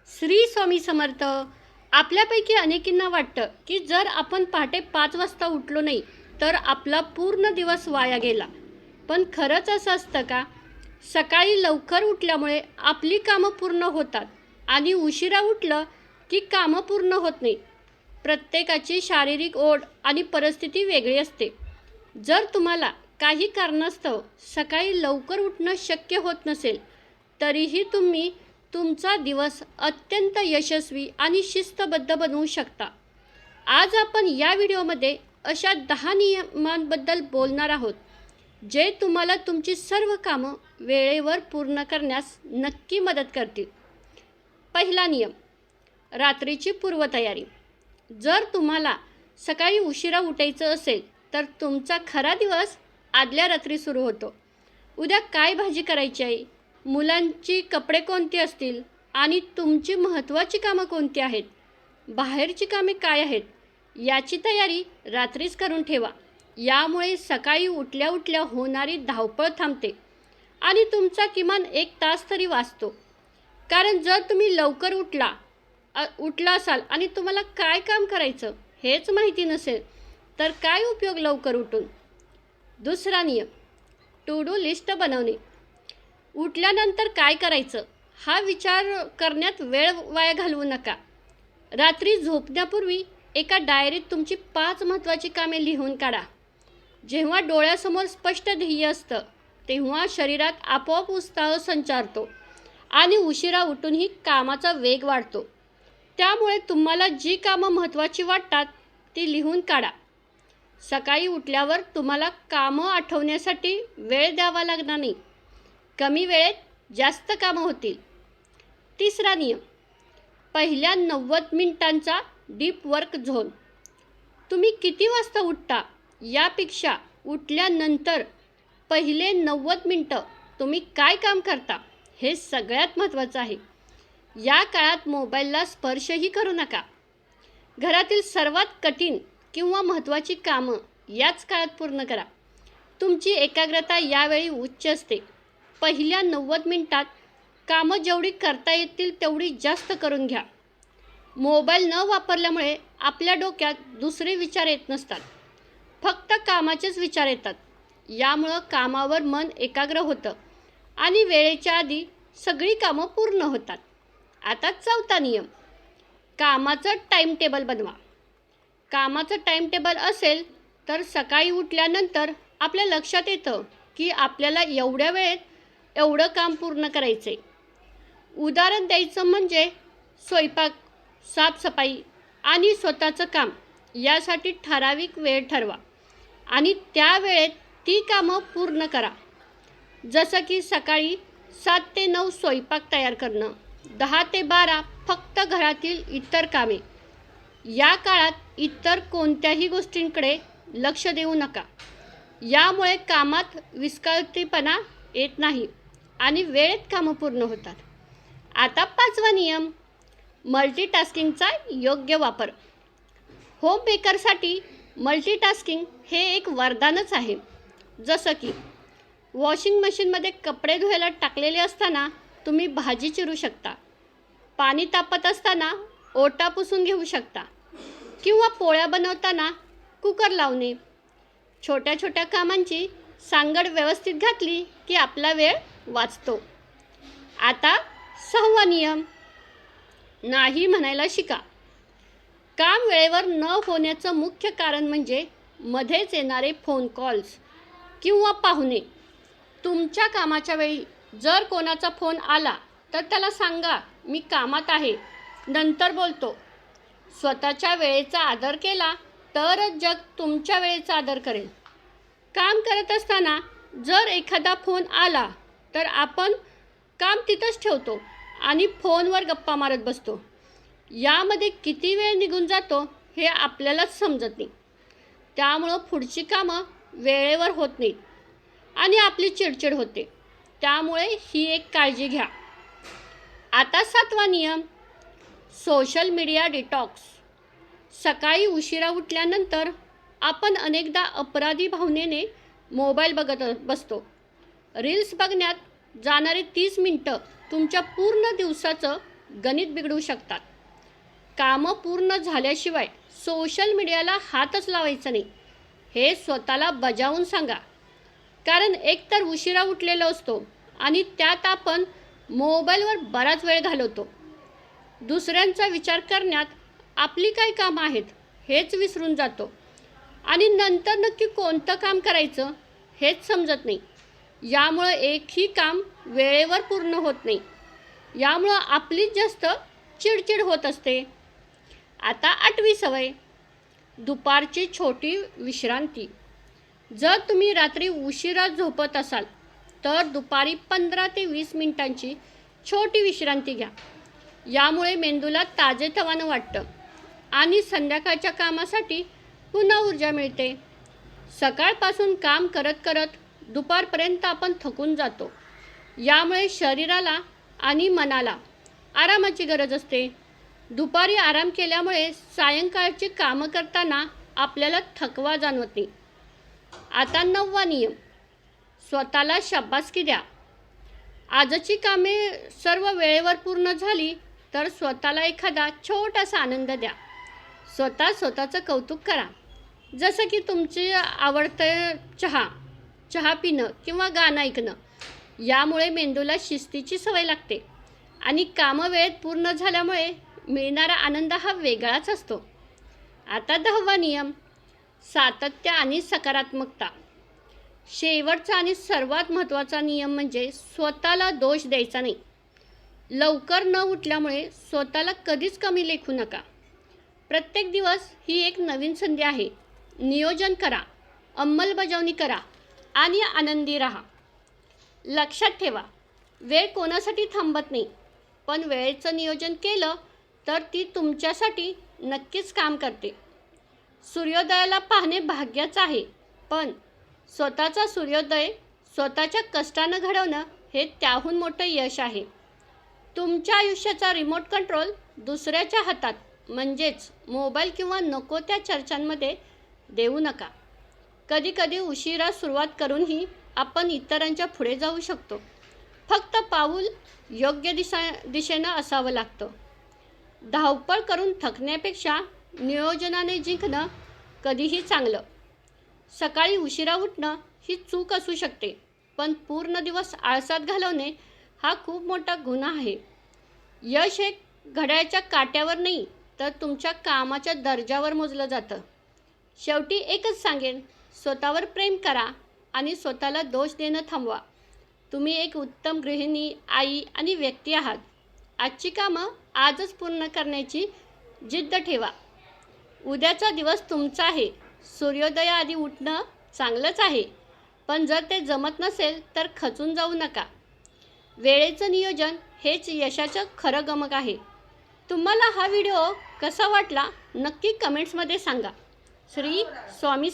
श्री स्वामी समर्थ. आपल्यापैकी अनेकींना वाटतं की जर आपण पहाटे 5 वाजता उठलो नाही तर आपला पूर्ण दिवस वाया गेला. पण खरंच असं असतं का? सकाळी लवकर उठल्यामुळे आपली कामं पूर्ण होतात आणि उशिरा उठलं की कामं पूर्ण होत नाही. प्रत्येकाची शारीरिक ओढ आणि परिस्थिती वेगळी असते. जर तुम्हाला काही कारणास्तव सकाळी लवकर उठणं शक्य होत नसेल, तरीही तुम्ही तुमचा दिवस अत्यंत यशस्वी आणि शिस्तबद्ध बनवू शकता. आज आपण या व्हिडिओमध्ये अशा 10 नियमांबद्दल बोलणार आहोत, जे तुम्हाला तुमची सर्व कामं वेळेवर पूर्ण करण्यास नक्की मदत करतील. पहिला नियम, रात्रीची पूर्वतयारी. जर तुम्हाला सकाळी उशिरा उठायचं असेल, तर तुमचा खरा दिवस आदल्या रात्री सुरू होतो. उद्या काय भाजी करायची आहे, मुलांची कपडे कोणती असतील आणि तुमची महत्त्वाची कामं कोणती आहेत, बाहेरची कामे काय आहेत, याची तयारी रात्रीच करून ठेवा. यामुळे सकाळी उठल्या उठल्या होणारी धावपळ थांबते आणि तुमचा किमान 1 तास तरी वाचतो. कारण जर तुम्ही लवकर उठला असाल आणि तुम्हाला काय काम करायचं हेच माहिती नसेल, तर काय उपयोग लवकर उठून. दुसरा नियम, टू डू लिस्ट बनवणे. उठल्यानंतर काय करायचं हा विचार करण्यात वेळ वाया घालवू नका. रात्री झोपण्यापूर्वी एका डायरीत तुमची 5 महत्त्वाची कामे लिहून काढा. जेव्हा डोळ्यासमोर स्पष्ट ध्येय असतं, तेव्हा शरीरात आपोआप उत्साह संचारतो आणि उशिरा उठूनही कामाचा वेग वाढतो. त्यामुळे तुम्हाला जी कामं महत्त्वाची वाटतात ती लिहून काढा. सकाळी उठल्यावर तुम्हाला कामं आठवण्यासाठी वेळ द्यावा लागणार नाही. कमी वेळेत जास्त कामं होतील. तिसरा नियम, पहिल्या 90 मिनिटांचा डीप वर्क झोन. तुम्ही किती वाजता उठता यापेक्षा उठल्यानंतर पहिले 90 मिनटं तुम्ही काय काम करता हे सगळ्यात महत्त्वाचं आहे. या काळात मोबाईलला स्पर्शही करू नका. घरातील सर्वात कठीण किंवा महत्त्वाची कामं याच काळात पूर्ण करा. तुमची एकाग्रता यावेळी उच्च असते. पहिल्या 90 मिनिटात कामं जेवढी करता येतील तेवढी जास्त करून घ्या. मोबाईल न वापरल्यामुळे आपल्या डोक्यात दुसरे विचार येत नसतात, फक्त कामाचेच विचार येतात. यामुळं कामावर मन एकाग्र होतं आणि वेळेच्या आधी सगळी कामं पूर्ण होतात. आता चौथा नियम, कामाचं टाईम टेबल बनवा. कामाचं टाईम टेबल असेल तर सकाळी उठल्यानंतर आपल्या लक्षात येतं की आपल्याला एवढ्या वेळेत एवढं काम पूर्ण करायचं आहे. उदाहरण द्यायचं म्हणजे स्वयंपाक, साफसफाई आणि स्वतःचं काम यासाठी ठराविक वेळ ठरवा आणि त्या वेळेत ती कामं पूर्ण करा. जसं की सकाळी 7 ते 9 स्वयंपाक तयार करणं, 10 ते 12 फक्त घरातील इतर कामे. या काळात इतर कोणत्याही गोष्टींकडे लक्ष देऊ नका. यामुळे कामात विस्कळीतपणा येत नाही आणि वेळेत कामं पूर्ण होतात. आता 5वा नियम, मल्टीटास्किंगचा योग्य वापर. होममेकरसाठी मल्टीटास्किंग हे एक वरदानच आहे. जसं की वॉशिंग मशीनमध्ये कपडे धुवायला टाकलेले असताना तुम्ही भाजी चिरू शकता, पाणी तापत असताना ओटा पुसून घेऊ शकता किंवा पोळ्या बनवताना कुकर लावणे. छोट्या छोट्या कामांची सांगड व्यवस्थित घातली की आपला वेळ वाचतो. आता 6वा नियम, नाही म्हणायला शिका. काम वेळेवर न होण्याचं मुख्य कारण म्हणजे मध्येच येणारे फोन कॉल्स किंवा पाहुणे. तुमच्या कामाच्या वेळी जर कोणाचा फोन आला तर त्याला सांगा, मी कामात आहे, नंतर बोलतो. स्वतःच्या वेळेचा आदर केला तरच जग तुमच्या वेळेचा आदर करेल. काम करत असताना जर एखादा फोन आला तर आपण काम तिथंच ठेवतो आणि फोनवर गप्पा मारत बसतो. यामध्ये किती वेळ निघून जातो हे आपल्यालाच समजत नाही. त्यामुळं पुढची कामं वेळेवर होत नाहीत आणि आपली चिडचिड होते. त्यामुळे ही एक काळजी घ्या. आता 7वा नियम, सोशल मीडिया डिटॉक्स. सकाळी उशिरा उठल्यानंतर आपण अनेकदा अपराधी भावनेने मोबाईल बघत बसतो. रील्स बघण्यात जाणारी 30 मिनटं तुमच्या पूर्ण दिवसाचं गणित बिघडू शकतात. कामं पूर्ण झाल्याशिवाय सोशल मीडियाला हातच लावायचा नाही, हे स्वतःला बजावून सांगा. कारण एकतर उशिरा उठलेलो असतो आणि त्यात आपण मोबाईलवर बराच वेळ घालवतो. दुसऱ्यांचा विचार करण्यात आपली काय कामं आहेत हेच विसरून जातो आणि नंतर नक्की कोणतं काम करायचं हेच समजत नाही. यामुळं एकही काम वेळेवर पूर्ण होत नाही. यामुळं आपलीच जास्त चिडचिड होत असते. आता 8वी सवय, दुपारची छोटी विश्रांती. जर तुम्ही रात्री उशिरा झोपत असाल तर दुपारी 15 ते 20 मिनिटांची छोटी विश्रांती घ्या. यामुळे मेंदूला ताजेतवानं वाटतं आणि संध्याकाळच्या कामासाठी पुन्हा ऊर्जा मिळते. सकाळपासून काम करत करत दुपारपर्यंत आपण थकून जातो. यामुळे शरीराला आणि मनाला आरामाची गरज असते. दुपारी आराम केल्यामुळे सायंकाळची कामं करताना आपल्याला थकवा जाणवत नाही. आता 9वा नियम, स्वतःला शाबासकी द्या. आजची कामे सर्व वेळेवर पूर्ण झाली तर स्वतःला एखादा छोटासा आनंद द्या. स्वतःचं कौतुक करा. जसं की तुमचे आवडतं चहा पिणं किंवा गाणं ऐकणं. यामुळे मेंदूला शिस्तीची सवय लागते आणि कामं वेळेत पूर्ण झाल्यामुळे मिळणारा आनंद हा वेगळाच असतो. आता 10वा नियम, सातत्य आणि सकारात्मकता. शेवटचा आणि सर्वात महत्त्वाचा नियम म्हणजे स्वतःला दोष द्यायचा नाही. लवकर न उठल्यामुळे स्वतःला कधीच कमी लेखू नका. प्रत्येक दिवस ही एक नवीन संधी आहे. नियोजन करा, अंमलबजावणी करा आणि आनंदी राहा. लक्षात ठेवा, वेळ कोणासाठी थांबत नाही, पण वेळेचं नियोजन केलं तर ती तुमच्यासाठी नक्कीच काम करते. सूर्योदयाला पाहणे भाग्याचं आहे, पण स्वतःचा सूर्योदय स्वतःच्या कष्टानं घडवणं हे त्याहून मोठं यश आहे. तुमच्या आयुष्याचा रिमोट कंट्रोल दुसऱ्याच्या हातात म्हणजेच मोबाईल किंवा नको त्या चर्चांमध्ये देऊ नका. कधीकधी उशिरा सुरुवात करूनही आपण इतरांच्या पुढे जाऊ शकतो. फक्त पाऊल योग्य दिशेनं असावं लागतं. धावपळ करून थकण्यापेक्षा नियोजनाने जिंकणं कधीही चांगलं. सकाळी उशिरा उठणं ही चूक असू शकते, पण पूर्ण दिवस आळसात घालवणे हा खूप मोठा गुन्हा आहे. यश हे घड्याळाच्या काट्यावर नाही तर तुमच्या कामाच्या दर्जावर मोजलं जातं. शेवटी एकच सांगेन, स्वतःवर प्रेम करा आणि स्वतःला दोष देणं थांबवा. तुम्ही एक उत्तम गृहिणी, आई आणि व्यक्ती आहात. आजची कामं आजच पूर्ण करण्याची जिद्द ठेवा. उद्याचा दिवस तुमचा आहे. सूर्योदयाआधी उठणं चांगलंच आहे, पण जर ते जमत नसेल तर खचून जाऊ नका. वेळेचं नियोजन हेच यशाचं खरं गमक आहे. तुम्हाला हा व्हिडिओ कसा वाटला नक्की कमेंट्समध्ये सांगा. श्री स्वामी